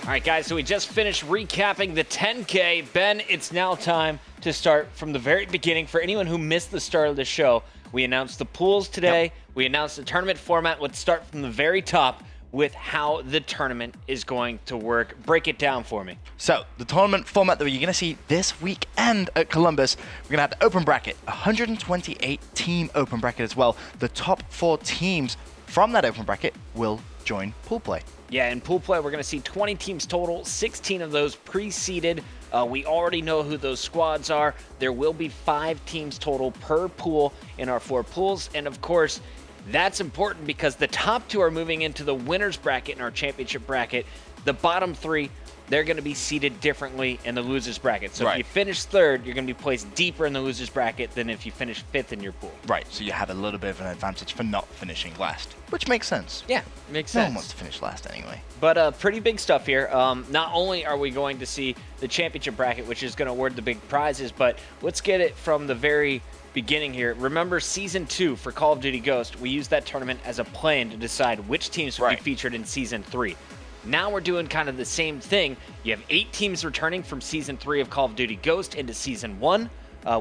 All right, guys, so we just finished recapping the 10K. Ben, it's now time to start from the very beginning. For anyone who missed the start of the show, we announced the pools today. Yep. We announced the tournament format. Let's start from the very top with how the tournament is going to work. Break it down for me. So, the tournament format that you're going to see this weekend at Columbus, we're going to have the open bracket, 128 team open bracket as well. The top 4 teams from that open bracket will join pool play. Yeah, in pool play, we're going to see 20 teams total, 16 of those pre-seeded. We already know who those squads are. There will be 5 teams total per pool in our 4 pools. And of course, that's important because the top 2 are moving into the winner's bracket in our championship bracket. The bottom 3, they're going to be seated differently in the loser's bracket. So if you finish 3rd, you're going to be placed deeper in the loser's bracket than if you finish 5th in your pool. Right, so you have a little bit of an advantage for not finishing last, which makes sense. Yeah, makes sense. No one wants to finish last anyway. But pretty big stuff here. Not only are we going to see the championship bracket, which is going to award the big prizes, but let's get it from the very beginning here. Remember Season 2 for Call of Duty Ghost, we used that tournament as a plan to decide which teams would be featured in Season 3. Now we're doing kind of the same thing. You have 8 teams returning from Season 3 of Call of Duty Ghost into Season 1,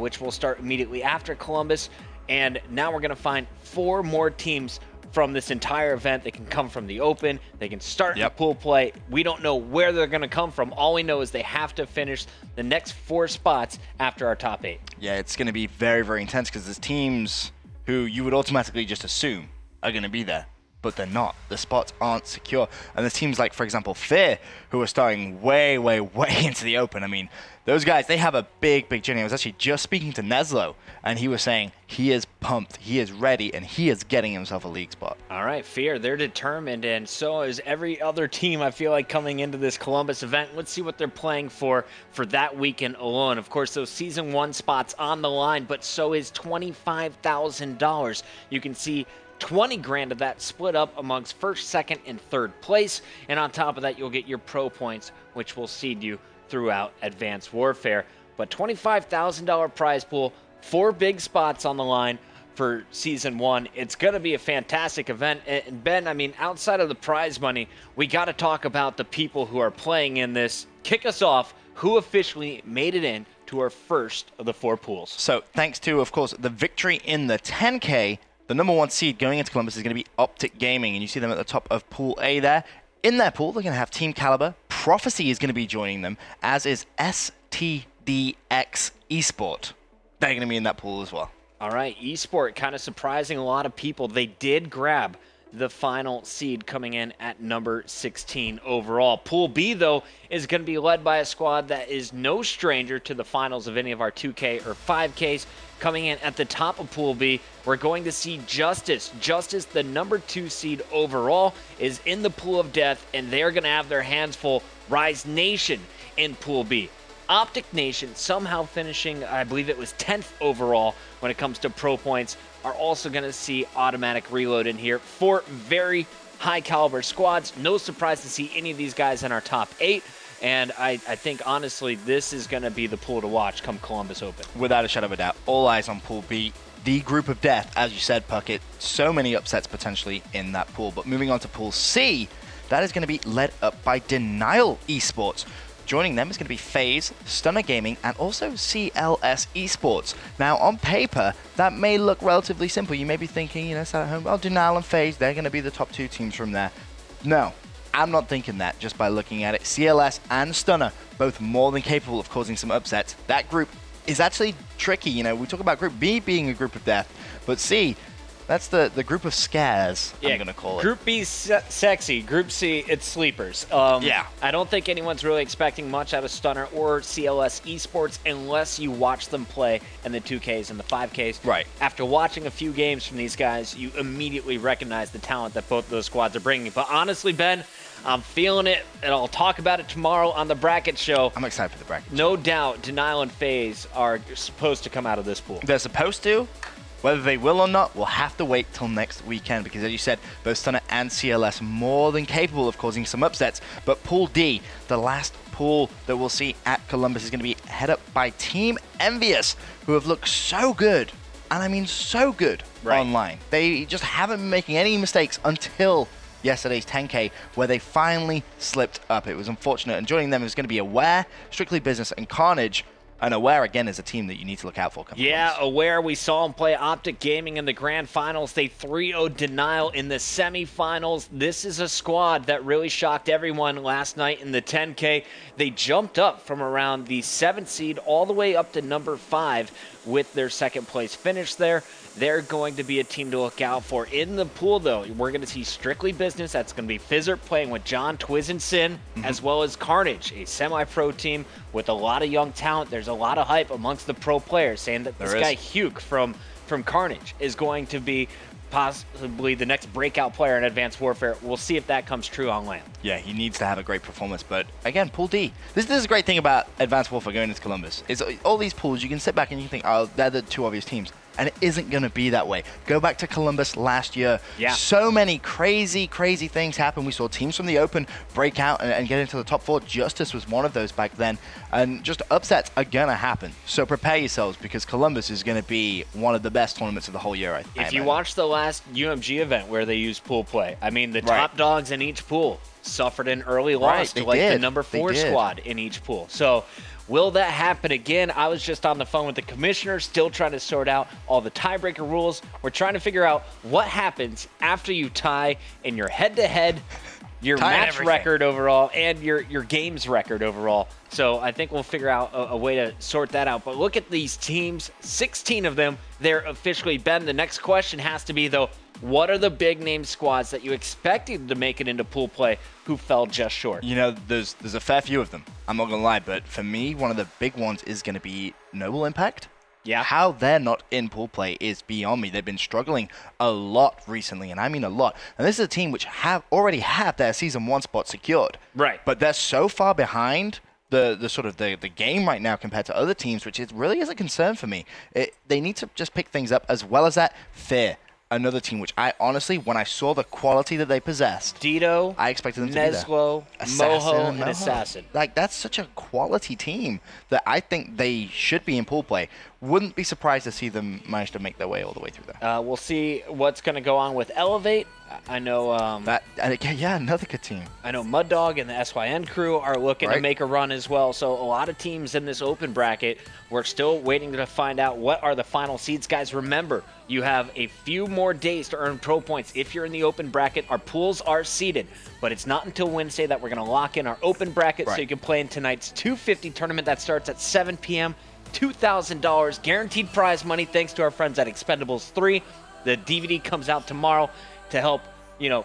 which will start immediately after Columbus. And now we're going to find 4 more teams from this entire event. They can come from the open. They can start the pool play. We don't know where they're going to come from. All we know is they have to finish the next 4 spots after our top 8. Yeah, it's going to be very, very intense because there's teams who you would automatically just assume are going to be there, but they're not. The spots aren't secure. And there's teams like, for example, Fear, who are starting way, way, way into the open. I mean, those guys, they have a big, big journey. I was actually just speaking to Neslo, and he was saying he is pumped, he is ready, and he is getting himself a league spot. All right, Fear, they're determined, and so is every other team, I feel like, coming into this Columbus event. Let's see what they're playing for that weekend alone. Of course, those Season 1 spots on the line, but so is $25,000. You can see 20 grand of that split up amongst 1st, 2nd, and 3rd place. And on top of that, you'll get your pro points, which will seed you throughout Advanced Warfare. But $25,000 prize pool, 4 big spots on the line for Season 1. It's going to be a fantastic event. And Ben, I mean, outside of the prize money, we got to talk about the people who are playing in this. Kick us off. Who officially made it in to our first of the 4 pools? So thanks to, of course, the victory in the 10K, the number 1 seed going into Columbus is going to be Optic Gaming, and you see them at the top of Pool A there. In their pool, they're going to have Team Caliber. Prophecy is going to be joining them, as is STDX eSport. They're going to be in that pool as well. All right, eSport kind of surprising a lot of people. They did grab the final seed coming in at number 16 overall. Pool B, though, is going to be led by a squad that is no stranger to the finals of any of our 2K or 5Ks. Coming in at the top of Pool B, we're going to see Justice. Justice, the number 2 seed overall, is in the pool of death, and they're going to have their hands full. Rise Nation in Pool B. Optic Nation, somehow finishing, I believe it was 10th overall when it comes to pro points, are also going to see automatic reload in here. 4 very high caliber squads. No surprise to see any of these guys in our top 8. And I think, honestly, this is going to be the pool to watch come Columbus Open. Without a shadow of a doubt. All eyes on Pool B. The group of death, as you said, Puckett. So many upsets potentially in that pool. But moving on to Pool C, that is going to be led up by Denial Esports. Joining them is going to be FaZe, Stunner Gaming, and also CLS Esports. Now, on paper, that may look relatively simple. You may be thinking, you know, sat at home, well, Denial and FaZe, they're going to be the top 2 teams from there. No, I'm not thinking that just by looking at it. CLS and Stunner, both more than capable of causing some upsets. That group is actually tricky. You know, we talk about Group B being a group of death, but C, that's the group of scares, I'm going to call it. Group B's sexy. Group C, it's sleepers. Yeah. I don't think anyone's really expecting much out of Stunner or CLS Esports unless you watch them play in the 2Ks and the 5Ks. Right. After watching a few games from these guys, you immediately recognize the talent that both of those squads are bringing. But honestly, Ben, I'm feeling it, and I'll talk about it tomorrow on the bracket show. I'm excited for the bracket show. No doubt, Denial and FaZe are supposed to come out of this pool. They're supposed to. Whether they will or not, we'll have to wait till next weekend because, as you said, both Stunner and CLS more than capable of causing some upsets. But Pool D, the last pool that we'll see at Columbus, is going to be head up by Team Envious, who have looked so good, and I mean so good, online. They just haven't been making any mistakes until yesterday's 10K, where they finally slipped up. It was unfortunate, and joining them is going to be Aware, Strictly Business, and Carnage. And Aware, again, is a team that you need to look out for. Yeah, Aware, we saw them play Optic Gaming in the grand finals. They 3-0 Denial in the semifinals. This is a squad that really shocked everyone last night in the 10K. They jumped up from around the 7th seed all the way up to number 5 with their second place finish there. They're going to be a team to look out for. In the pool, though, we're going to see Strictly Business. That's going to be Fizzard playing with John, Twiz, and Sin, as well as Carnage, a semi-pro team with a lot of young talent. There's a lot of hype amongst the pro players saying that this guy, Hugh, from Carnage, is going to be possibly the next breakout player in Advanced Warfare. We'll see if that comes true on land. Yeah, he needs to have a great performance. But again, Pool D. This is a great thing about Advanced Warfare going into Columbus. Is all these pools, you can sit back and you think, oh, they're the two obvious teams. And it isn't going to be that way. Go back to Columbus last year. Yeah. So many crazy things happen. We saw teams from the Open break out and get into the top 4. Justice was one of those back then. And just upsets are going to happen. So prepare yourselves, because Columbus is going to be one of the best tournaments of the whole year, I think. If you watch the last UMG event where they used pool play, I mean, the top dogs in each pool suffered an early loss to like the number 4 squad in each pool. So will that happen again? I was just on the phone with the commissioner, still trying to sort out all the tiebreaker rules. We're trying to figure out what happens after you tie in your head-to-head, your match record overall, and your games record overall. So I think we'll figure out a way to sort that out. But look at these teams, 16 of them, they're officially been. The next question has to be, though, what are the big-name squads that you expected to make it into pool play who fell just short? You know, there's a fair few of them. I'm not going to lie, but for me, one of the big ones is going to be Noble Impact. Yeah. How they're not in pool play is beyond me. They've been struggling a lot recently, and I mean a lot. And this is a team which already have their Season 1 spot secured. Right. But they're so far behind the game right now compared to other teams, which it really is a concern for me. They need to just pick things up, as well as that Fear. Another team which I honestly, when I saw the quality that they possessed, Dito, I expected them to be there. Neslo, Moho, and Assassin. Like, that's such a quality team that I think they should be in pool play. Wouldn't be surprised to see them manage to make their way all the way through there. We'll see what's going to go on with Elevate. I know another good team. I know Mud Dog and the SYN crew are looking to make a run as well. So a lot of teams in this open bracket. We're still waiting to find out what are the final seeds. Guys, remember, you have a few more days to earn pro points if you're in the open bracket. Our pools are seeded, but it's not until Wednesday that we're going to lock in our open bracket so you can play in tonight's 250 tournament that starts at 7 p.m. $2,000 guaranteed prize money thanks to our friends at Expendables 3. The DVD comes out tomorrow to help,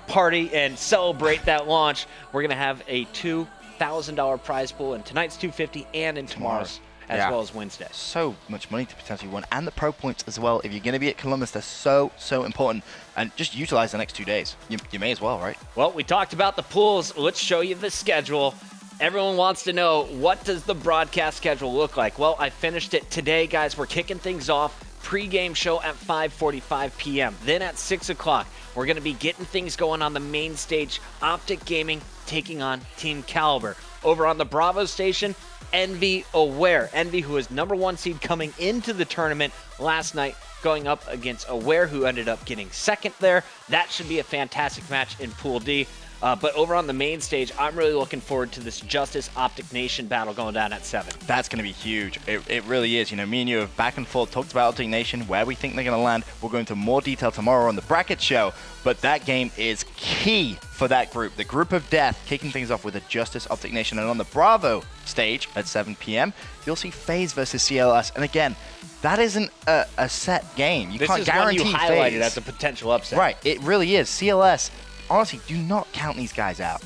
party and celebrate that launch. We're going to have a $2,000 prize pool in tonight's 250 and in tomorrow's as well as Wednesday. So much money to potentially win, and the pro points as well. If you're going to be at Columbus, they're so important, and just utilize the next 2 days. You may as well, right? Well, we talked about the pools. Let's show you the schedule. Everyone wants to know, what does the broadcast schedule look like? Well, I finished it today, guys. We're kicking things off. Pre-game show at 5:45 p.m. Then at 6 o'clock, we're going to be getting things going on the main stage. Optic Gaming taking on Team Caliber. Over on the Bravo station, Envy Aware. Envy, who was number 1 seed coming into the tournament last night, going up against Aware, who ended up getting second there. That should be a fantastic match in Pool D. But over on the main stage, I'm really looking forward to this Justice Optic Nation battle going down at 7. That's going to be huge. It really is. Me and you have back and forth talked about Optic Nation, where we think they're going to land. We'll go into more detail tomorrow on the bracket show. But that game is key for that group. The group of death kicking things off with a Justice Optic Nation. And on the Bravo stage at 7 p.m., you'll see FaZe versus CLS. And again, that isn't a set game. You can't guarantee FaZe. This is one you highlighted as a potential upset. Right. It really is. CLS. Honestly, do not count these guys out.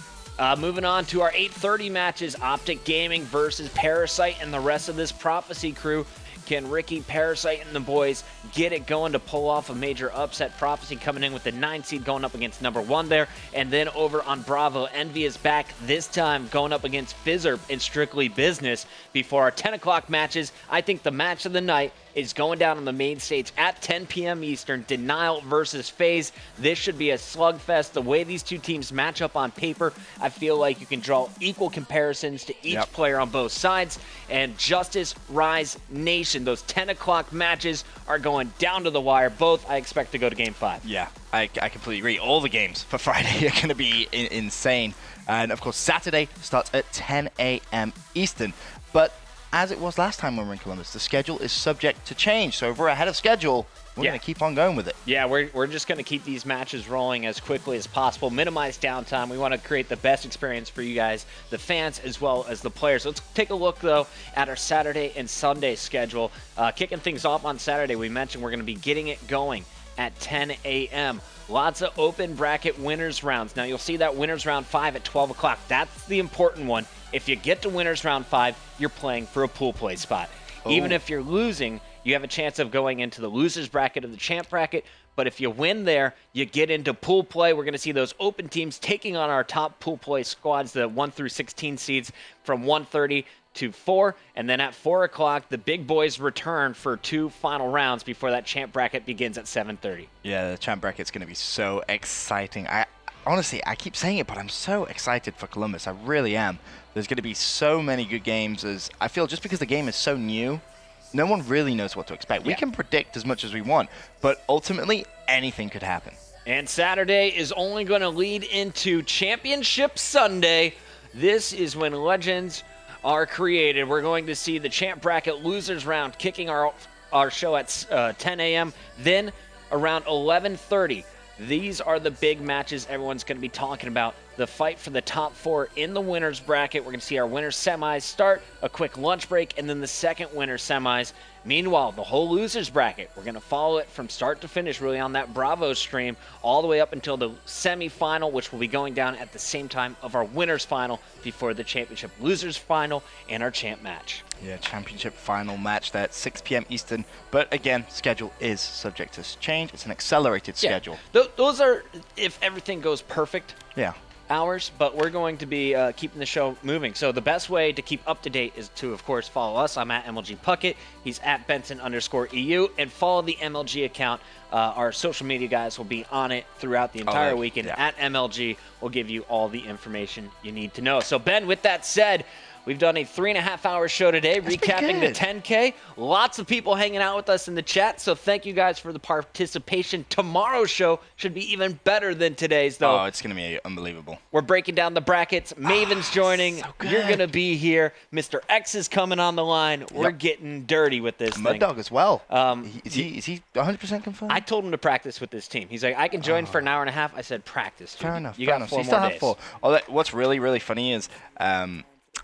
Moving on to our 8:30 matches, Optic Gaming versus Parasite and the rest of this Prophecy crew. Can Ricky, Parasite, and the boys get it going to pull off a major upset? Prophecy coming in with the 9 seed going up against number 1 there. And then over on Bravo, Envy is back this time going up against Fizzard in Strictly Business. Before our 10 o'clock matches, I think the match of the night is going down on the main stage at 10 p.m. Eastern. Denial versus FaZe. This should be a slugfest. The way these two teams match up on paper, I feel like you can draw equal comparisons to each player on both sides. And Justice, Rise, Nation, those 10 o'clock matches are going down to the wire. Both I expect to go to Game 5. Yeah, I completely agree. All the games for Friday are going to be insane. And of course, Saturday starts at 10 a.m. Eastern. But as it was last time when we were in Columbus, the schedule is subject to change. So if we're ahead of schedule, we're going to keep on going with it. Yeah, we're just going to keep these matches rolling as quickly as possible, minimize downtime. We want to create the best experience for you guys, the fans, as well as the players. Let's take a look, though, at our Saturday and Sunday schedule. Kicking things off on Saturday, we mentioned we're going to be getting it going at 10 a.m. Lots of open bracket winners rounds. Now, you'll see that winners round 5 at 12 o'clock. That's the important one. If you get to winners round 5, you're playing for a pool play spot. Oh. Even if you're losing, you have a chance of going into the losers bracket of the champ bracket. But if you win there, you get into pool play. We're going to see those open teams taking on our top pool play squads, the 1 through 16 seeds from 1:30 to 4. And then at 4 o'clock, the big boys return for 2 final rounds before that champ bracket begins at 7:30. Yeah, the champ bracket's going to be so exciting. Honestly, I keep saying it, but I'm so excited for Columbus. I really am. There's going to be so many good games. I feel just because the game is so new, no one really knows what to expect. We can predict as much as we want, but ultimately, anything could happen. And Saturday is only going to lead into Championship Sunday. This is when legends are created. We're going to see the champ bracket losers round kicking our show at 10 a.m. Then around 11:30. These are the big matches everyone's going to be talking about. The fight for the top 4 in the winners bracket. We're going to see our winners semis start, a quick lunch break, and then the second winners semis. Meanwhile, the whole losers bracket, we're going to follow it from start to finish, really on that Bravo stream, all the way up until the semifinal, which will be going down at the same time of our winners final before the championship losers final and our champ match. Yeah, championship final match there at 6 p.m. Eastern. But again, schedule is subject to change. It's an accelerated schedule. Those are, if everything goes perfect. Yeah. Hours, but we're going to be keeping the show moving. So the best way to keep up to date is to, of course, follow us. I'm at MLG Puckett. He's at Benson_EU. And follow the MLG account. Our social media guys will be on it throughout the entire weekend. Yeah. At MLG, we'll give you all the information you need to know. So, Ben, with that said, we've done a 3.5-hour show today, recapping the 10K. Lots of people hanging out with us in the chat, so thank you guys for the participation. Tomorrow's show should be even better than today's, though. Oh, it's going to be unbelievable. We're breaking down the brackets. Maven's joining. So you're going to be here. Mr. X is coming on the line. We're getting dirty with this Mud thing. Dog as well. Is he 100% confirmed? I told him to practice with this team. He's like, I can join for an hour and a half. I said, practice. Dude. Fair enough. You got 4 more days. 4. What's really, really funny is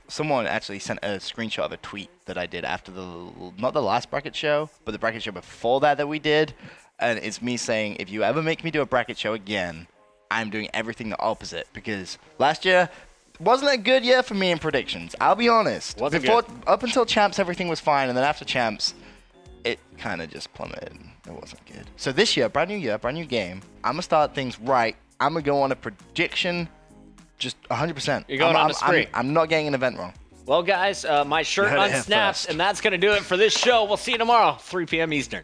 someone actually sent a screenshot of a tweet that I did after not the last bracket show, but the bracket show before that we did. And it's me saying, if you ever make me do a bracket show again, I'm doing everything the opposite. Because last year wasn't a good year for me in predictions. I'll be honest. Up until Champs, everything was fine. And then after Champs, it kind of just plummeted. It wasn't good. So this year, brand new game. I'm going to start things right. I'm going to go on a prediction. Just 100%. You're going on a spree. I'm not getting an event wrong. Well, guys, my shirt unsnaps, and that's going to do it for this show. We'll see you tomorrow, 3 p.m. Eastern.